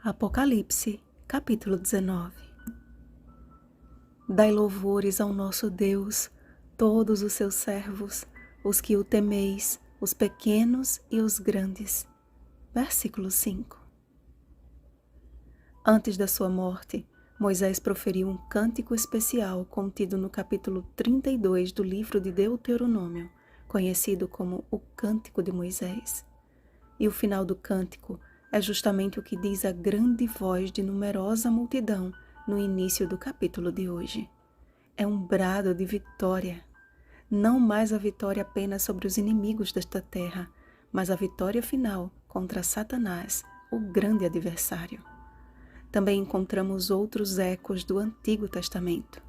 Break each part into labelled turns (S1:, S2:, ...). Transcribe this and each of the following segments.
S1: Apocalipse, capítulo 19. Dai louvores ao nosso Deus, todos os seus servos, os que o temeis, os pequenos e os grandes. Versículo 5. Antes da sua morte, Moisés proferiu um cântico especial contido no capítulo 32 do livro de Deuteronômio, conhecido como o Cântico de Moisés. E o final do cântico é justamente o que diz a grande voz de numerosa multidão no início do capítulo de hoje. É um brado de vitória. Não mais a vitória apenas sobre os inimigos desta terra, mas a vitória final contra Satanás, o grande adversário. Também encontramos outros ecos do Antigo Testamento.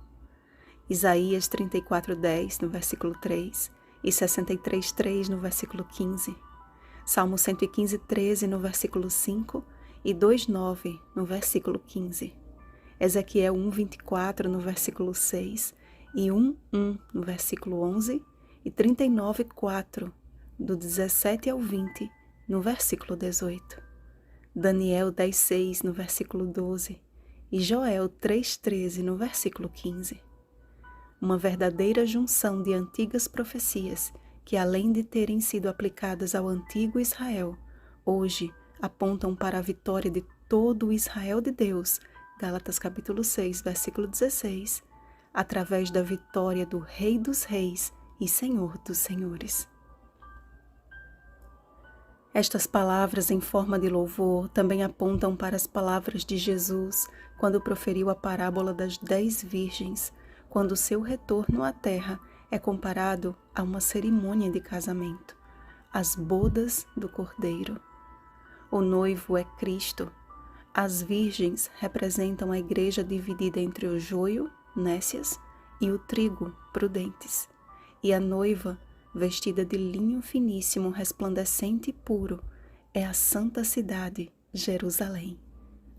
S1: Isaías 34:10, no versículo 3, e 63:3, no versículo 15. Salmo 115:13, no versículo 5, e 2:9, no versículo 15. Ezequiel 1:24, no versículo 6, e 1:1, no versículo 11, e 39:4, do 17 ao 20, no versículo 18. Daniel 10:6, no versículo 12, e Joel 3:13, no versículo 15. Uma verdadeira junção de antigas profecias que, além de terem sido aplicadas ao antigo Israel, hoje apontam para a vitória de todo o Israel de Deus, Gálatas capítulo 6, versículo 16, através da vitória do Rei dos Reis e Senhor dos Senhores. Estas palavras em forma de louvor também apontam para as palavras de Jesus quando proferiu a parábola das 10 virgens, quando seu retorno à terra é comparado a uma cerimônia de casamento, as bodas do Cordeiro. O noivo é Cristo. As virgens representam a igreja dividida entre o joio, nécias, e o trigo, prudentes. E a noiva, vestida de linho finíssimo, resplandecente e puro, é a santa cidade, Jerusalém.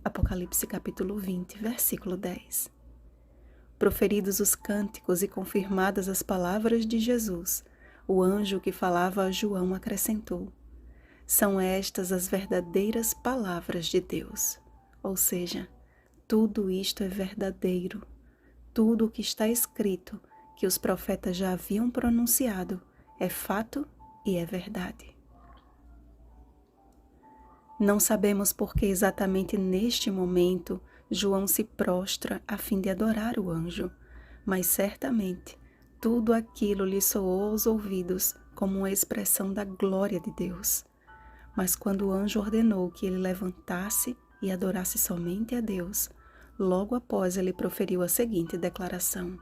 S1: Apocalipse capítulo 20, versículo 10. Proferidos os cânticos e confirmadas as palavras de Jesus, o anjo que falava a João acrescentou: são estas as verdadeiras palavras de Deus. Ou seja, tudo isto é verdadeiro. Tudo o que está escrito, que os profetas já haviam pronunciado, é fato e é verdade. Não sabemos por que exatamente neste momento João se prostra a fim de adorar o anjo, mas certamente tudo aquilo lhe soou aos ouvidos como uma expressão da glória de Deus. Mas quando o anjo ordenou que ele levantasse e adorasse somente a Deus, logo após ele proferiu a seguinte declaração: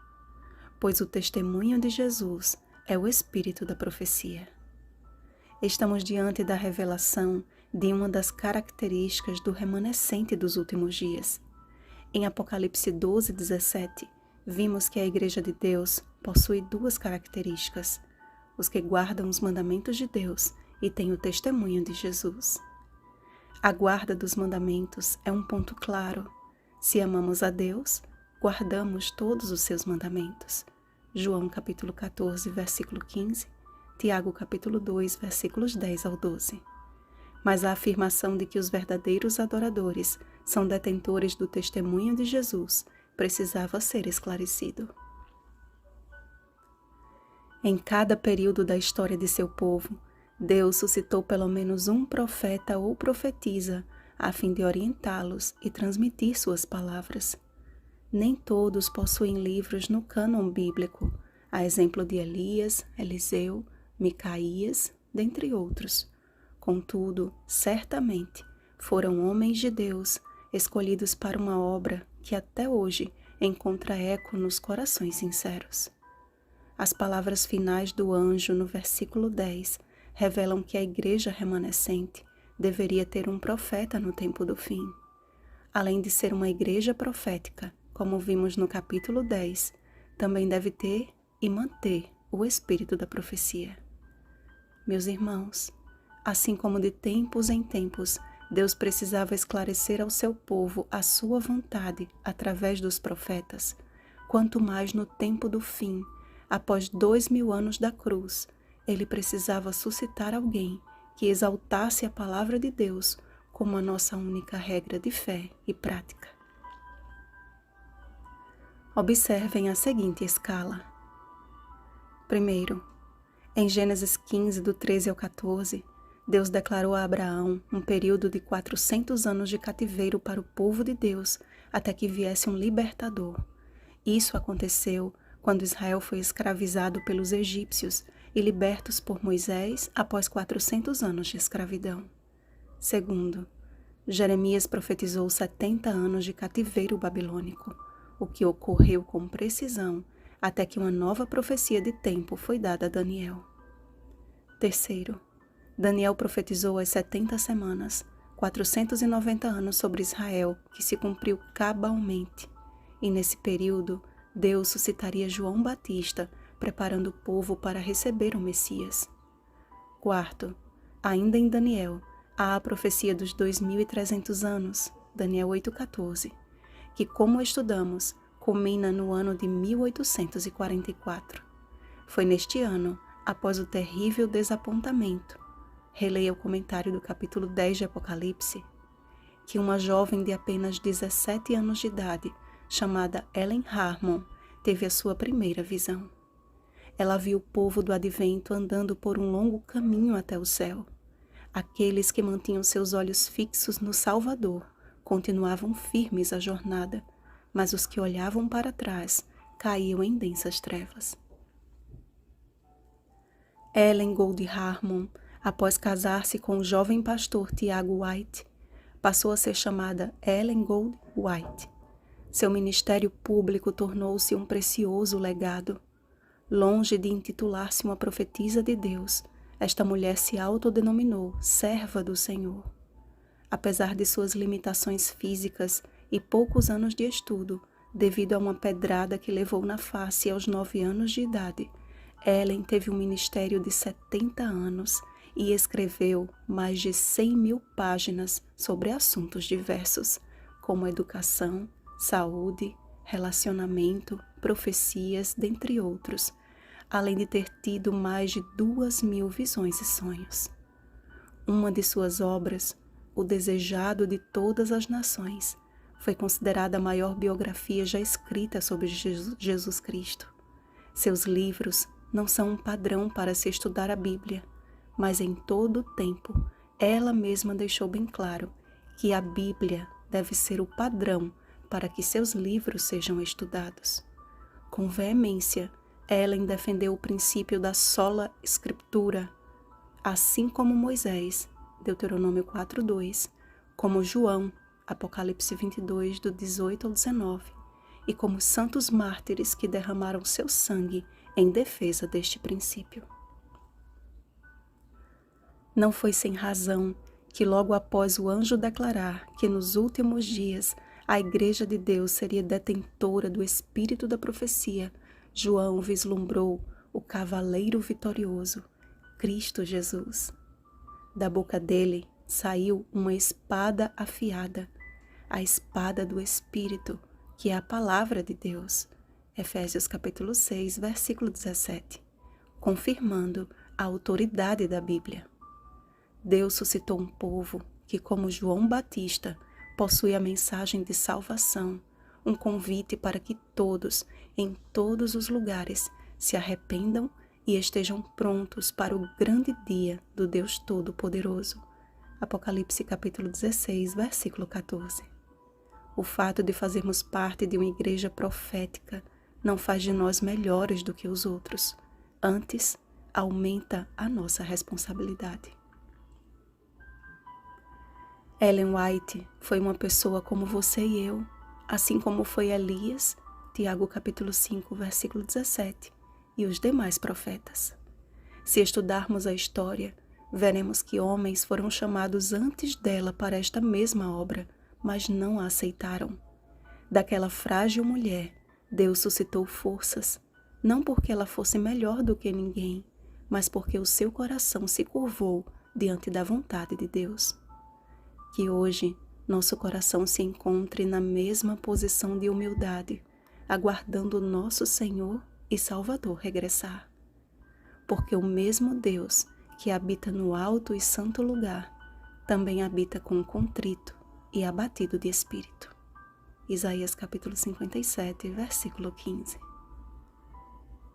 S1: pois o testemunho de Jesus é o espírito da profecia. Estamos diante da revelação de uma das características do remanescente dos últimos dias. Em Apocalipse 12:17, vimos que a Igreja de Deus possui duas características: os que guardam os mandamentos de Deus e têm o testemunho de Jesus. A guarda dos mandamentos é um ponto claro. Se amamos a Deus, guardamos todos os seus mandamentos. João capítulo 14, versículo 15, Tiago capítulo 2, versículos 10 ao 12. Mas a afirmação de que os verdadeiros adoradores são detentores do testemunho de Jesus precisava ser esclarecido. Em cada período da história de seu povo, Deus suscitou pelo menos um profeta ou profetisa a fim de orientá-los e transmitir suas palavras. Nem todos possuem livros no cânon bíblico, a exemplo de Elias, Eliseu, Micaías, dentre outros. Contudo, certamente, foram homens de Deus escolhidos para uma obra que até hoje encontra eco nos corações sinceros. As palavras finais do anjo no versículo 10 revelam que a igreja remanescente deveria ter um profeta no tempo do fim. Além de ser uma igreja profética, como vimos no capítulo 10, também deve ter e manter o espírito da profecia. Meus irmãos, assim como de tempos em tempos, Deus precisava esclarecer ao seu povo a sua vontade através dos profetas, quanto mais no tempo do fim, após 2000 anos da cruz, ele precisava suscitar alguém que exaltasse a palavra de Deus como a nossa única regra de fé e prática. Observem a seguinte escala. Primeiro, em Gênesis 15, do 13 ao 14, Deus declarou a Abraão um período de 400 anos de cativeiro para o povo de Deus, até que viesse um libertador. Isso aconteceu quando Israel foi escravizado pelos egípcios e libertos por Moisés após 400 anos de escravidão. Segundo, Jeremias profetizou 70 anos de cativeiro babilônico, o que ocorreu com precisão até que uma nova profecia de tempo foi dada a Daniel. Terceiro, Daniel profetizou as 70 semanas, 490 anos sobre Israel, que se cumpriu cabalmente. E nesse período, Deus suscitaria João Batista, preparando o povo para receber o Messias. Quarto, ainda em Daniel, há a profecia dos 2.300 anos, Daniel 8,14, que, como estudamos, culmina no ano de 1844. Foi neste ano, após o terrível desapontamento, releia o comentário do capítulo 10 de Apocalipse, que uma jovem de apenas 17 anos de idade, chamada Ellen Harmon, teve a sua primeira visão. Ela viu o povo do advento andando por um longo caminho até o céu. Aqueles que mantinham seus olhos fixos no Salvador continuavam firmes a jornada, mas os que olhavam para trás caíam em densas trevas. Ellen Gold Harmon, após casar-se com o jovem pastor Tiago White, passou a ser chamada Ellen Gold White. Seu ministério público tornou-se um precioso legado. Longe de intitular-se uma profetisa de Deus, esta mulher se autodenominou serva do Senhor. Apesar de suas limitações físicas e poucos anos de estudo, devido a uma pedrada que levou na face aos 9 anos de idade, Ellen teve um ministério de 70 anos e escreveu mais de 100.000 páginas sobre assuntos diversos, como educação, saúde, relacionamento, profecias, dentre outros, além de ter tido mais de 2.000 visões e sonhos. Uma de suas obras, O Desejado de Todas as Nações, foi considerada a maior biografia já escrita sobre Jesus Cristo. Seus livros não são um padrão para se estudar a Bíblia, mas em todo o tempo ela mesma deixou bem claro que a Bíblia deve ser o padrão para que seus livros sejam estudados. Com veemência, Ellen defendeu o princípio da sola escritura, assim como Moisés, Deuteronômio 4:2, como João, Apocalipse 22, do 18 ao 19, e como santos mártires que derramaram seu sangue em defesa deste princípio. Não foi sem razão que logo após o anjo declarar que nos últimos dias a Igreja de Deus seria detentora do espírito da profecia, João vislumbrou o cavaleiro vitorioso, Cristo Jesus. Da boca dele saiu uma espada afiada, a espada do Espírito, que é a palavra de Deus. Efésios capítulo 6, versículo 17, confirmando a autoridade da Bíblia. Deus suscitou um povo que, como João Batista, possui a mensagem de salvação, um convite para que todos, em todos os lugares, se arrependam e estejam prontos para o grande dia do Deus Todo-Poderoso. Apocalipse capítulo 16, versículo 14. O fato de fazermos parte de uma igreja profética não faz de nós melhores do que os outros. Antes, aumenta a nossa responsabilidade. Ellen White foi uma pessoa como você e eu, assim como foi Elias, Tiago capítulo 5, versículo 17, e os demais profetas. Se estudarmos a história, veremos que homens foram chamados antes dela para esta mesma obra, mas não a aceitaram. Daquela frágil mulher, Deus suscitou forças, não porque ela fosse melhor do que ninguém, mas porque o seu coração se curvou diante da vontade de Deus. Que hoje nosso coração se encontre na mesma posição de humildade, aguardando o nosso Senhor e Salvador regressar. Porque o mesmo Deus que habita no alto e santo lugar também habita com o contrito e abatido de espírito. Isaías capítulo 57, versículo 15.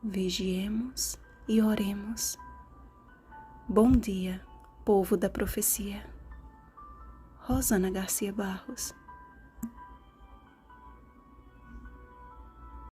S1: Vigiemos e oremos. Bom dia, povo da profecia. Rosana Garcia Barros.